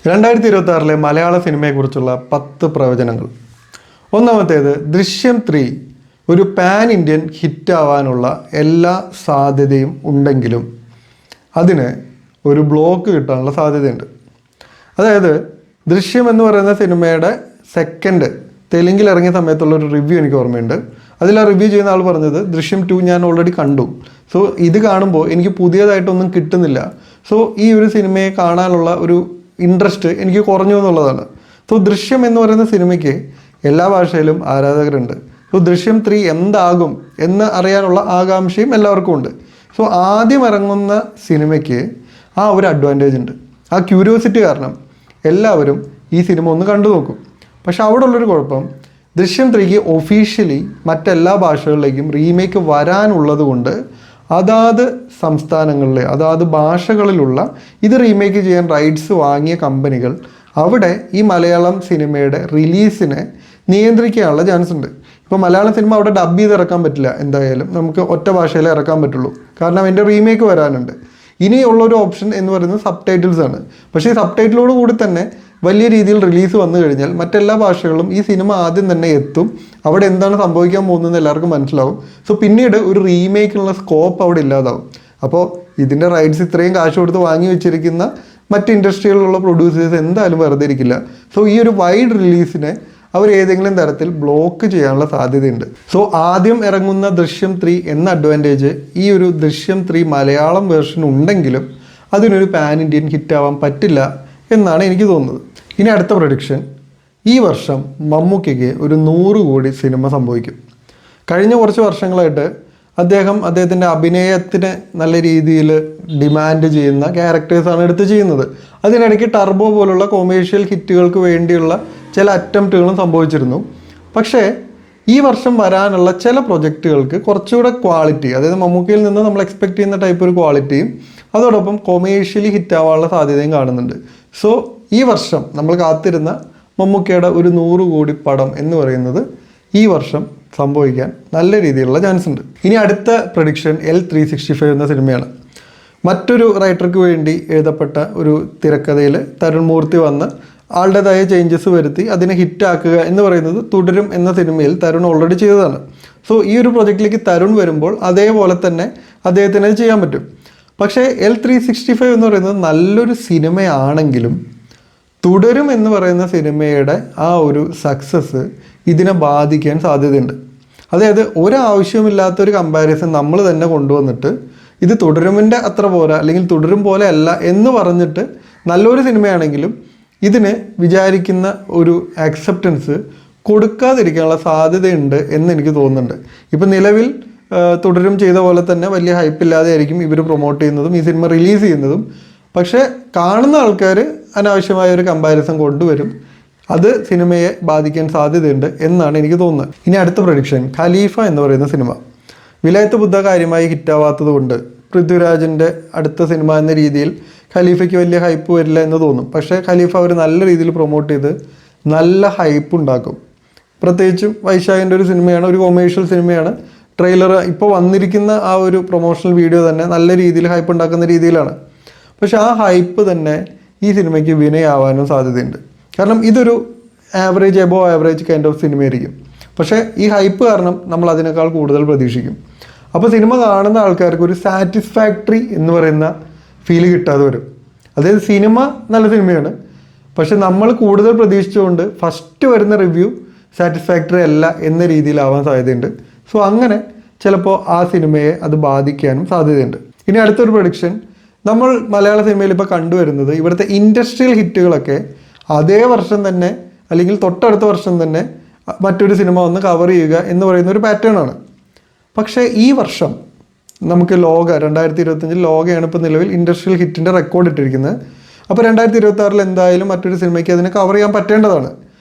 2026 മലയാള സിനിമയെക്കുറിച്ചുള്ള 10 പ്രവചനങ്ങൾ. ഒന്നാമത്തേത്, ദൃശ്യം 3 ഒരു പാൻ ഇന്ത്യൻ ഹിറ്റാവാനുള്ള എല്ലാ സാധ്യതയും ഉണ്ടെങ്കിലും അതിന് ഒരു ബ്ലോക്ക് കിട്ടാനുള്ള സാധ്യതയുണ്ട്. അതായത് ദൃശ്യം എന്ന് പറയുന്ന സിനിമയുടെ സെക്കൻഡ് തെലുങ്കിൽ ഇറങ്ങിയ സമയത്തുള്ള ഒരു റിവ്യൂ എനിക്ക് ഓർമ്മയുണ്ട്. അതിൽ ആ റിവ്യൂ ചെയ്യുന്ന ആൾ പറഞ്ഞത് ദൃശ്യം 2 ഞാൻ ഓൾറെഡി കണ്ടു, സോ ഇത് കാണുമ്പോൾ എനിക്ക് പുതിയതായിട്ടൊന്നും കിട്ടുന്നില്ല, സോ ഈ ഒരു സിനിമയെ കാണാനുള്ള ഒരു ഇൻട്രസ്റ്റ് എനിക്ക് കുറഞ്ഞു എന്നുള്ളതാണ്. സോ ദൃശ്യം എന്ന് പറയുന്ന സിനിമയ്ക്ക് എല്ലാ ഭാഷയിലും ആരാധകരുണ്ട്. സോ ദൃശ്യം 3 എന്താകും എന്ന് അറിയാനുള്ള ആകാംക്ഷയും എല്ലാവർക്കും ഉണ്ട്. സോ ആദ്യം ഇറങ്ങുന്ന സിനിമയ്ക്ക് ആ ഒരു അഡ്വാൻറ്റേജ് ഉണ്ട്. ആ ക്യൂരിയോസിറ്റി കാരണം എല്ലാവരും ഈ സിനിമ ഒന്ന് കണ്ടു നോക്കും. പക്ഷെ അവിടെ ഉള്ളൊരു കുഴപ്പം, ദൃശ്യം 3ക്ക് ഒഫീഷ്യലി മറ്റെല്ലാ ഭാഷകളിലേക്കും റീമേക്ക് വരാനുള്ളത് കൊണ്ട് അതാത് സംസ്ഥാനങ്ങളിലെ അതാത് ഭാഷകളിലുള്ള ഇത് റീമേക്ക് ചെയ്യാൻ റൈറ്റ്സ് വാങ്ങിയ കമ്പനികൾ അവിടെ ഈ മലയാളം സിനിമയുടെ റിലീസിനെ നിയന്ത്രിക്കാനുള്ള ചാൻസ് ഉണ്ട്. ഇപ്പോൾ മലയാളം സിനിമ അവിടെ ഡബ് ചെയ്ത് ഇറക്കാൻ പറ്റില്ല, എന്തായാലും നമുക്ക് ഒറ്റ ഭാഷയിലേ ഇറക്കാൻ പറ്റുള്ളൂ, കാരണം അതിൻ്റെ റീമേക്ക് വരാനുണ്ട്. ഇനിയുള്ളൊരു ഓപ്ഷൻ എന്ന് പറയുന്നത് സബ് ടൈറ്റിൽസ് ആണ്. പക്ഷേ ഈ സബ് ടൈറ്റിലോട് കൂടി തന്നെ വലിയ രീതിയിൽ റിലീസ് വന്നു കഴിഞ്ഞാൽ മറ്റെല്ലാ ഭാഷകളും ഈ സിനിമ ആദ്യം തന്നെ എത്തും, അവിടെ എന്താണ് സംഭവിക്കാൻ പോകുന്നതെന്ന് എല്ലാവർക്കും മനസ്സിലാവും. സോ പിന്നീട് ഒരു റീമേക്കിനുള്ള സ്കോപ്പ് അവിടെ ഇല്ലാതാവും. അപ്പോൾ ഇതിൻ്റെ റൈറ്റ്സ് ഇത്രയും കാശ് കൊടുത്ത് വാങ്ങി വെച്ചിരിക്കുന്ന മറ്റ് ഇൻഡസ്ട്രികളിലുള്ള പ്രൊഡ്യൂസേഴ്സ് എന്തായാലും വെറുതെ ഇരിക്കില്ല. സോ ഈ ഒരു വൈഡ് റിലീസിനെ അവർ ഏതെങ്കിലും തരത്തിൽ ബ്ലോക്ക് ചെയ്യാനുള്ള സാധ്യതയുണ്ട്. സോ ആദ്യം ഇറങ്ങുന്ന ദൃശ്യം 3 എന്ന അഡ്വാൻറ്റേജ് ഈ ഒരു ദൃശ്യം 3 മലയാളം വേർഷൻ ഉണ്ടെങ്കിലും അതിനൊരു പാൻ ഇന്ത്യൻ ഹിറ്റാവാൻ പറ്റില്ല എന്നാണ് എനിക്ക് തോന്നുന്നത്. ഇനി അടുത്ത പ്രൊഡിക്ഷൻ, ഈ വർഷം മമ്മൂക്കയ്ക്ക് ഒരു 100 കോടി സിനിമ സംഭവിക്കും. കഴിഞ്ഞ കുറച്ച് വർഷങ്ങളായിട്ട് അദ്ദേഹത്തിൻ്റെ അഭിനയത്തിന് നല്ല രീതിയിൽ ഡിമാൻഡ് ചെയ്യുന്ന ക്യാരക്ടേഴ്സാണ് എടുത്ത് ചെയ്യുന്നത്. അതിനിടയ്ക്ക് ടർബോ പോലുള്ള കൊമേഴ്ഷ്യൽ ഹിറ്റുകൾക്ക് വേണ്ടിയുള്ള ചില അറ്റംപ്റ്റുകളും സംഭവിച്ചിരുന്നു. പക്ഷേ ഈ വർഷം വരാനുള്ള ചില പ്രൊജക്റ്റുകൾക്ക് കുറച്ചുകൂടെ ക്വാളിറ്റി, അതായത് മമ്മൂക്കയിൽ നിന്ന് നമ്മൾ എക്സ്പെക്ട് ചെയ്യുന്ന ടൈപ്പ് ഒരു ക്വാളിറ്റിയും അതോടൊപ്പം കൊമേഴ്ഷ്യലി ഹിറ്റാവാനുള്ള സാധ്യതയും കാണുന്നുണ്ട്. സോ ഈ വർഷം നമ്മൾ കാത്തിരുന്ന മമ്മൂക്കയുടെ ഒരു 100 കോടി പടം എന്ന് പറയുന്നത് ഈ വർഷം സംഭവിക്കാൻ നല്ല രീതിയിലുള്ള ചാൻസ് ഉണ്ട്. ഇനി അടുത്ത പ്രഡിക്ഷൻ L365 എന്ന സിനിമയാണ്. മറ്റൊരു റൈറ്റർക്ക് വേണ്ടി എഴുതപ്പെട്ട ഒരു തിരക്കഥയിൽ തരുൺ മൂർത്തി വന്ന് ആളുടേതായ ചേഞ്ചസ് വരുത്തി അതിനെ ഹിറ്റാക്കുക എന്ന് പറയുന്നത് തുടരും എന്ന സിനിമയിൽ തരുൺ ഓൾറെഡി ചെയ്തതാണ്. സോ ഈ ഒരു പ്രൊജക്റ്റിലേക്ക് തരുൺ വരുമ്പോൾ അതേപോലെ തന്നെ അദ്ദേഹത്തിന് അത് ചെയ്യാൻ പറ്റും. പക്ഷേ L365 എന്ന് പറയുന്നത് നല്ലൊരു സിനിമയാണെങ്കിലും തുടരും എന്ന് പറയുന്ന സിനിമയുടെ ആ ഒരു സക്സസ് ഇതിനെ ബാധിക്കാൻ സാധ്യതയുണ്ട്. അതായത് ഒരാവശ്യമില്ലാത്തൊരു കമ്പാരിസൺ നമ്മൾ തന്നെ കൊണ്ടുവന്നിട്ട് ഇത് തുടരുമിൻ്റെ അത്ര പോരാ അല്ലെങ്കിൽ തുടരും പോലെ അല്ല എന്ന് പറഞ്ഞിട്ട് നല്ലൊരു സിനിമയാണെങ്കിലും ഇതിന് വിചാരിക്കുന്ന ഒരു ആക്സെപ്റ്റൻസ് കൊടുക്കാതിരിക്കാനുള്ള സാധ്യതയുണ്ട് എന്ന് എനിക്ക് തോന്നുന്നുണ്ട്. ഇപ്പം നിലവിൽ തുടരും ചെയ്ത പോലെ തന്നെ വലിയ ഹൈപ്പില്ലാതെ ആയിരിക്കും ഇവർ പ്രൊമോട്ട് ചെയ്യുന്നതും ഈ സിനിമ റിലീസ് ചെയ്യുന്നതും. പക്ഷേ കാണുന്ന ആൾക്കാർ അനാവശ്യമായ ഒരു കമ്പാരിസൺ കൊണ്ടുവരും, അത് സിനിമയെ ബാധിക്കാൻ സാധ്യതയുണ്ട് എന്നാണ് എനിക്ക് തോന്നുന്നത്. ഇനി അടുത്ത പ്രൊഡിക്ഷൻ, ഖലീഫ എന്ന് പറയുന്ന സിനിമ. വിലായത്ത് ബുദ്ധ കാര്യമായി ഹിറ്റാവാത്തത് കൊണ്ട് പൃഥ്വിരാജിൻ്റെ അടുത്ത സിനിമ എന്ന രീതിയിൽ ഖലീഫയ്ക്ക് വലിയ ഹൈപ്പ് വരില്ല എന്ന് തോന്നും. പക്ഷേ ഖലീഫ അവർ നല്ല രീതിയിൽ പ്രൊമോട്ട് ചെയ്ത് നല്ല ഹൈപ്പ് ഉണ്ടാക്കും. പ്രത്യേകിച്ചും വൈശാഖിൻ്റെ ഒരു സിനിമയാണ്, ഒരു കൊമേഴ്ഷ്യൽ സിനിമയാണ്. ട്രെയിലർ ഇപ്പോൾ വന്നിരിക്കുന്ന ആ ഒരു പ്രൊമോഷണൽ വീഡിയോ തന്നെ നല്ല രീതിയിൽ ഹൈപ്പ് ഉണ്ടാക്കുന്ന രീതിയിലാണ്. പക്ഷെ ആ ഹൈപ്പ് തന്നെ ഈ സിനിമയ്ക്ക് വിനയാവാനും സാധ്യതയുണ്ട്. കാരണം ഇതൊരു average above average kind of സിനിമയായിരിക്കും. പക്ഷേ ഈ ഹൈപ്പ് കാരണം നമ്മൾ അതിനേക്കാൾ കൂടുതൽ പ്രതീക്ഷിക്കും. അപ്പോൾ സിനിമ കാണുന്ന ആൾക്കാർക്ക് ഒരു സാറ്റിസ്ഫാക്ടറി എന്ന് പറയുന്ന ഫീൽ കിട്ടാതെ വരും. അതായത് സിനിമ നല്ല സിനിമയാണ്, പക്ഷെ നമ്മൾ കൂടുതൽ പ്രതീക്ഷിച്ചുകൊണ്ട് ഫസ്റ്റ് വരുന്ന റിവ്യൂ സാറ്റിസ്ഫാക്ടറി അല്ല എന്ന രീതിയിലാവാൻ സാധ്യതയുണ്ട്. സോ അങ്ങനെ ചിലപ്പോൾ ആ സിനിമയെ അത് ബാധിക്കാനും സാധ്യതയുണ്ട്. ഇനി അടുത്തൊരു പ്രൊഡിക്ഷൻ, നമ്മൾ മലയാള സിനിമയിൽ ഇപ്പോൾ കണ്ടുവരുന്നത് ഇവിടുത്തെ ഇൻഡസ്ട്രിയൽ ഹിറ്റുകളൊക്കെ അതേ വർഷം തന്നെ അല്ലെങ്കിൽ തൊട്ടടുത്ത വർഷം തന്നെ മറ്റൊരു സിനിമ വന്ന് കവർ ചെയ്യുക എന്ന് പറയുന്ന ഒരു പാറ്റേൺ ആണ്. പക്ഷേ ഈ വർഷം നമുക്ക് 2025 ലോകയാണ് ഇപ്പോൾ നിലവിൽ ഇൻഡസ്ട്രിയൽ ഹിറ്റിൻ്റെ റെക്കോർഡ് ഇട്ടിരിക്കുന്നത്. അപ്പോൾ 2026 എന്തായാലും മറ്റൊരു സിനിമയ്ക്ക് അതിനെ കവർ ചെയ്യാൻ പറ്റേണ്ടതാണ്.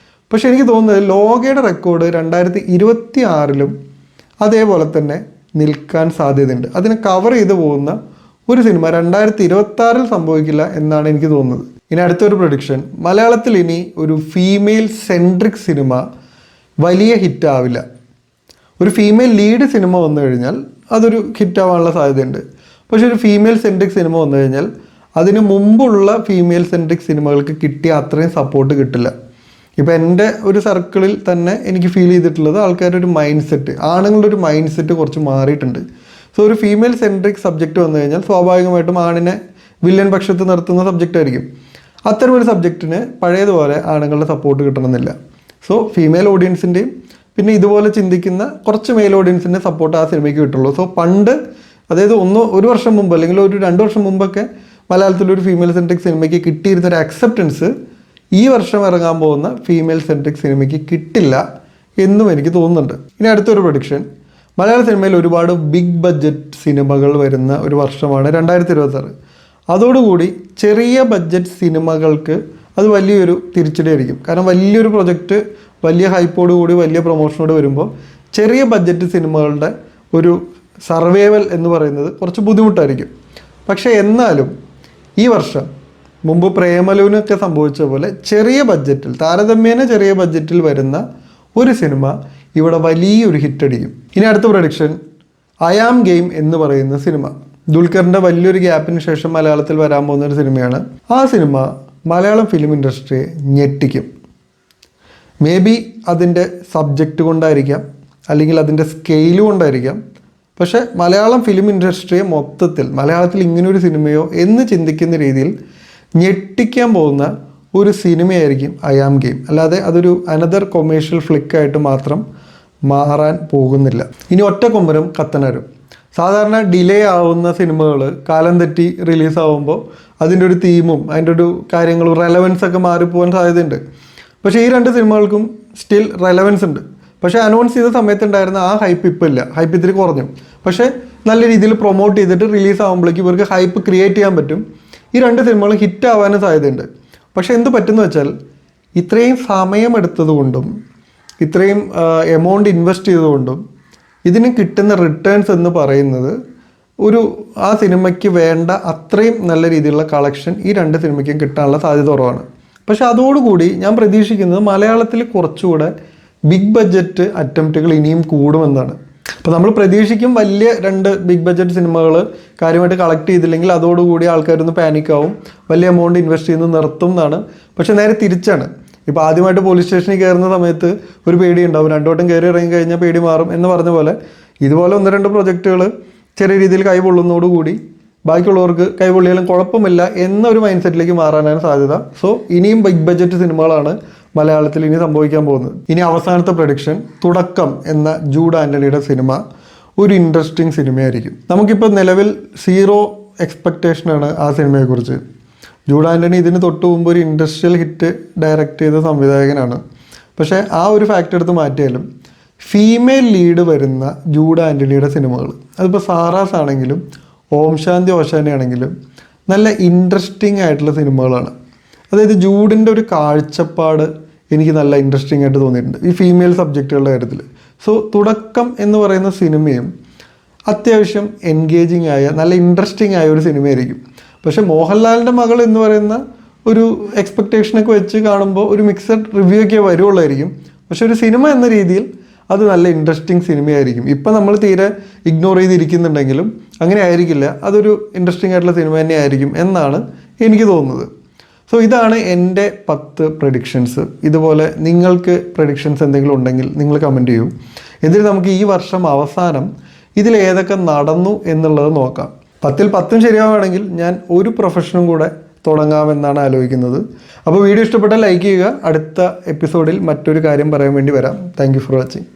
പക്ഷേ എനിക്ക് തോന്നുന്നത് ലോകയുടെ റെക്കോർഡ് 2026 അതേപോലെ തന്നെ നിൽക്കാൻ സാധ്യതയുണ്ട്. അതിനെ കവർ ചെയ്ത് പോകുന്ന ഒരു സിനിമ 2026 സംഭവിക്കില്ല എന്നാണ് എനിക്ക് തോന്നുന്നത്. ഇനി അടുത്തൊരു പ്രൊഡിക്ഷൻ, മലയാളത്തിൽ ഇനി ഒരു ഫീമെയിൽ സെൻട്രിക് സിനിമ വലിയ ഹിറ്റാവില്ല. ഒരു ഫീമെയിൽ ലീഡ് സിനിമ വന്നു കഴിഞ്ഞാൽ അതൊരു ഹിറ്റാവാനുള്ള സാധ്യതയുണ്ട്. പക്ഷെ ഒരു ഫീമെയിൽ സെൻട്രിക് സിനിമ വന്നു കഴിഞ്ഞാൽ അതിന് മുമ്പുള്ള ഫീമെയിൽ സെൻട്രിക് സിനിമകൾക്ക് കിട്ടിയ അത്രയും സപ്പോർട്ട് കിട്ടില്ല. ഇപ്പോൾ എൻ്റെ ഒരു സർക്കിളിൽ തന്നെ എനിക്ക് ഫീൽ ചെയ്തിട്ടുള്ളത് ആൾക്കാരുടെ ഒരു മൈൻഡ് സെറ്റ്, ആണുങ്ങളുടെ ഒരു മൈൻഡ് സെറ്റ് കുറച്ച് മാറിയിട്ടുണ്ട്. സോ ഒരു ഫീമെയിൽ സെൻട്രിക് സബ്ജക്റ്റ് വന്നു കഴിഞ്ഞാൽ സ്വാഭാവികമായിട്ടും ആണിനെ വില്ലൻ പക്ഷത്ത് നിർത്തുന്ന സബ്ജക്റ്റ് ആയിരിക്കും. അത്തരം ഒരു സബ്ജക്റ്റിന് പഴയതുപോലെ ആണുങ്ങളുടെ സപ്പോർട്ട് കിട്ടണമെന്നില്ല. സോ ഫീമെയിൽ ഓഡിയൻസിൻ്റെയും പിന്നെ ഇതുപോലെ ചിന്തിക്കുന്ന കുറച്ച് മെയിൽ ഓഡിയൻസിൻ്റെ സപ്പോർട്ട് ആ സിനിമയ്ക്ക് കിട്ടുള്ളൂ. സോ പണ്ട്, അതായത് ഒരു വർഷം മുമ്പ് അല്ലെങ്കിൽ ഒരു 2 വർഷം മുമ്പൊക്കെ മലയാളത്തിലൊരു ഫീമെയിൽ സെൻട്രിക് സിനിമയ്ക്ക് കിട്ടിയിരുന്നൊരു അക്സെപ്റ്റൻസ് ഈ വർഷം ഇറങ്ങാൻ പോകുന്ന ഫീമെയിൽ സെൻട്രിക് സിനിമയ്ക്ക് കിട്ടില്ല എന്നും എനിക്ക് തോന്നുന്നുണ്ട്. ഇനി അടുത്തൊരു പ്രൊഡിക്ഷൻ, മലയാള സിനിമയിൽ ഒരുപാട് ബിഗ് ബഡ്ജറ്റ് സിനിമകൾ വരുന്ന ഒരു വർഷമാണ് 2026. അതോടുകൂടി ചെറിയ ബഡ്ജറ്റ് സിനിമകൾക്ക് അത് വലിയൊരു തിരിച്ചടിയായിരിക്കും. കാരണം വലിയൊരു പ്രൊജക്റ്റ് വലിയ ഹൈപ്പോട് കൂടി വലിയ പ്രൊമോഷനോട് വരുമ്പോൾ ചെറിയ ബഡ്ജറ്റ് സിനിമകളുടെ ഒരു സർവൈവൽ എന്ന് പറയുന്നത് കുറച്ച് ബുദ്ധിമുട്ടായിരിക്കും. പക്ഷേ എന്നാലും ഈ വർഷം മുമ്പ് പ്രേമലുവിനൊക്കെ സംഭവിച്ച പോലെ ചെറിയ ബഡ്ജറ്റിൽ, താരതമ്യേന ചെറിയ ബഡ്ജറ്റിൽ വരുന്ന ഒരു സിനിമ ഇവിടെ വലിയൊരു ഹിറ്റടിക്കും. ഇനി അടുത്ത പ്രൊഡിക്ഷൻ, ഐ ആം ഗെയിം എന്ന് പറയുന്ന സിനിമ ദുൽഖറിൻ്റെ വലിയൊരു ഗ്യാപ്പിന് ശേഷം മലയാളത്തിൽ വരാൻ പോകുന്ന ഒരു സിനിമയാണ്. ആ സിനിമ മലയാളം ഫിലിം ഇൻഡസ്ട്രിയെ ഞെട്ടിക്കും. മേ ബി അതിൻ്റെ സബ്ജക്റ്റ് കൊണ്ടായിരിക്കാം, അല്ലെങ്കിൽ അതിൻ്റെ സ്കെയില് കൊണ്ടായിരിക്കാം. പക്ഷേ മലയാളം ഫിലിം ഇൻഡസ്ട്രിയെ മൊത്തത്തിൽ മലയാളത്തിൽ ഇങ്ങനൊരു സിനിമയോ എന്ന് ചിന്തിക്കുന്ന രീതിയിൽ ഞെട്ടിക്കാൻ പോകുന്ന ഒരു സിനിമയായിരിക്കും ഐ ആം ഗെയിം. അല്ലാതെ അതൊരു അനദർ കൊമേഴ്ഷ്യൽ ഫ്ലിക്കായിട്ട് മാത്രം മാറാൻ പോകുന്നില്ല. ഇനി ഒറ്റക്കൊമ്പനും കത്തനാരും. സാധാരണ ഡിലേ ആവുന്ന സിനിമകൾ കാലം തെറ്റി റിലീസാവുമ്പോൾ അതിൻ്റെ ഒരു തീമും അതിൻ്റെ ഒരു കാര്യങ്ങളും റെലവൻസ് ഒക്കെ മാറിപ്പോകാൻ സാധ്യതയുണ്ട്. പക്ഷേ ഈ 2 സിനിമകൾക്കും സ്റ്റിൽ റെലവൻസ് ഉണ്ട്. പക്ഷേ അനൗൺസ് ചെയ്ത സമയത്തുണ്ടായിരുന്ന ആ ഹൈപ്പ് ഇപ്പോൾ ഇല്ല, ഹൈപ്പ് ഇത്തിരി കുറഞ്ഞു. പക്ഷേ നല്ല രീതിയിൽ പ്രൊമോട്ട് ചെയ്തിട്ട് റിലീസ് ആകുമ്പോഴേക്കും ഇവർക്ക് ഹൈപ്പ് ക്രിയേറ്റ് ചെയ്യാൻ പറ്റും. ഈ 2 സിനിമകൾ ഹിറ്റ് ആവാനും സാധ്യതയുണ്ട്. പക്ഷേ എന്ത് പറ്റുമെന്ന് വെച്ചാൽ ഇത്രയും സമയമെടുത്തതുകൊണ്ടും ഇത്രയും എമൗണ്ട് ഇൻവെസ്റ്റ് ചെയ്തുകൊണ്ടും ഇതിന് കിട്ടുന്ന റിട്ടേൺസ് എന്ന് പറയുന്നത് ആ സിനിമയ്ക്ക് വേണ്ട അത്രയും നല്ല രീതിയിലുള്ള കളക്ഷൻ ഈ 2 സിനിമയ്ക്കും കിട്ടാനുള്ള സാധ്യത കുറവാണ്. പക്ഷെ അതോടുകൂടി ഞാൻ പ്രതീക്ഷിക്കുന്നത് മലയാളത്തിൽ കുറച്ചുകൂടെ ബിഗ് ബഡ്ജറ്റ് അറ്റംപ്റ്റുകൾ ഇനിയും കൂടുമെന്നാണ്. അപ്പോൾ നമ്മൾ പ്രതീക്ഷിക്കും വലിയ 2 ബിഗ് ബഡ്ജറ്റ് സിനിമകൾ കാര്യമായിട്ട് കളക്ട് ചെയ്തില്ലെങ്കിൽ അതോടുകൂടി ആൾക്കാരൊന്ന് പാനിക്കാവും, വലിയ എമൗണ്ട് ഇൻവെസ്റ്റ് ചെയ്യുന്നത് നിർത്തും എന്നാണ്. പക്ഷെ നേരെ തിരിച്ചാണ്. ഇപ്പോൾ ആദ്യമായിട്ട് പോലീസ് സ്റ്റേഷനിൽ കയറുന്ന സമയത്ത് ഒരു പേടി ഉണ്ടാവും, 2 വട്ടം കയറി ഇറങ്ങി കഴിഞ്ഞാൽ പേടി മാറും എന്ന് പറഞ്ഞ പോലെ ഇതുപോലെ 1-2 പ്രൊജക്റ്റുകൾ ചെറിയ രീതിയിൽ കൈപൊള്ളുന്നതോടുകൂടി ബാക്കിയുള്ളവർക്ക് കൈപൊള്ളിയാലും കുഴപ്പമില്ല എന്നൊരു മൈൻഡ് സെറ്റിലേക്ക് മാറാനാണ് സാധ്യത. സോ ഇനിയും ബിഗ് ബഡ്ജറ്റ് സിനിമകളാണ് മലയാളത്തിൽ ഇനി സംഭവിക്കാൻ പോകുന്നത്. ഇനി അവസാനത്തെ പ്രൊഡിക്ഷൻ, തുടക്കം എന്ന ജൂഡ് ആൻ്റണിയുടെ സിനിമ ഒരു ഇൻട്രസ്റ്റിംഗ് സിനിമയായിരിക്കും. നമുക്കിപ്പോൾ നിലവിൽ 0 എക്സ്പെക്റ്റേഷനാണ് ആ സിനിമയെക്കുറിച്ച്. ജൂഡ് ആൻ്റണി ഇതിന് തൊട്ട് മുമ്പ് ഒരു ഇൻഡസ്ട്രിയൽ ഹിറ്റ് ഡയറക്റ്റ് ചെയ്ത സംവിധായകനാണ്. പക്ഷേ ആ ഒരു ഫാക്ട് എടുത്ത് മാറ്റിയാലും ഫീമെയിൽ ലീഡ് വരുന്ന ജൂഡ് ആൻ്റണിയുടെ സിനിമകൾ, അതിപ്പോൾ സാറാസ് ആണെങ്കിലും ഓം ശാന്തി ഓശാനി ആണെങ്കിലും നല്ല ഇൻട്രസ്റ്റിംഗ് ആയിട്ടുള്ള സിനിമകളാണ്. അതായത് ജൂഡിൻ്റെ ഒരു കാഴ്ചപ്പാട് എനിക്ക് നല്ല ഇൻട്രസ്റ്റിംഗ് ആയിട്ട് തോന്നിയിട്ടുണ്ട് ഈ ഫീമെയിൽ സബ്ജക്റ്റുകളുടെ കാര്യത്തിൽ. സോ തുടക്കം എന്ന് പറയുന്ന സിനിമയും അത്യാവശ്യം എൻഗേജിങ് ആയ നല്ല ഇൻട്രസ്റ്റിംഗ് ആയ ഒരു സിനിമയായിരിക്കും. പക്ഷേ മോഹൻലാലിൻ്റെ മകൾ എന്ന് പറയുന്ന ഒരു എക്സ്പെക്റ്റേഷനൊക്കെ വെച്ച് കാണുമ്പോൾ ഒരു മിക്സഡ് റിവ്യൂ ഒക്കെ വരുള്ളായിരിക്കും. പക്ഷെ ഒരു സിനിമ എന്ന രീതിയിൽ അത് നല്ല ഇൻട്രസ്റ്റിംഗ് സിനിമയായിരിക്കും. ഇപ്പം നമ്മൾ തീരെ ഇഗ്നോർ ചെയ്തിരിക്കുന്നുണ്ടെങ്കിലും അങ്ങനെ ആയിരിക്കില്ല, അതൊരു ഇൻട്രസ്റ്റിംഗ് ആയിട്ടുള്ള സിനിമ തന്നെ ആയിരിക്കും എന്നാണ് എനിക്ക് തോന്നുന്നത്. സോ ഇതാണ് എൻ്റെ 10 പ്രഡിക്ഷൻസ്. ഇതുപോലെ നിങ്ങൾക്ക് പ്രഡിക്ഷൻസ് എന്തെങ്കിലും ഉണ്ടെങ്കിൽ നിങ്ങൾ കമൻറ്റ് ചെയ്യൂ. എന്നിട്ട് നമുക്ക് ഈ വർഷം അവസാനം ഇതിലേതൊക്കെ നടന്നു എന്നുള്ളത് നോക്കാം. 10ൽ 10 ശരിയാവുകയാണെങ്കിൽ ഞാൻ ഒരു പ്രൊഫഷനും കൂടെ തുടങ്ങാമെന്നാണ് ആലോചിക്കുന്നത്. അപ്പോൾ വീഡിയോ ഇഷ്ടപ്പെട്ടാൽ ലൈക്ക് ചെയ്യുക. അടുത്ത എപ്പിസോഡിൽ മറ്റൊരു കാര്യം പറയാൻ വേണ്ടി വരാം. Thank you for watching.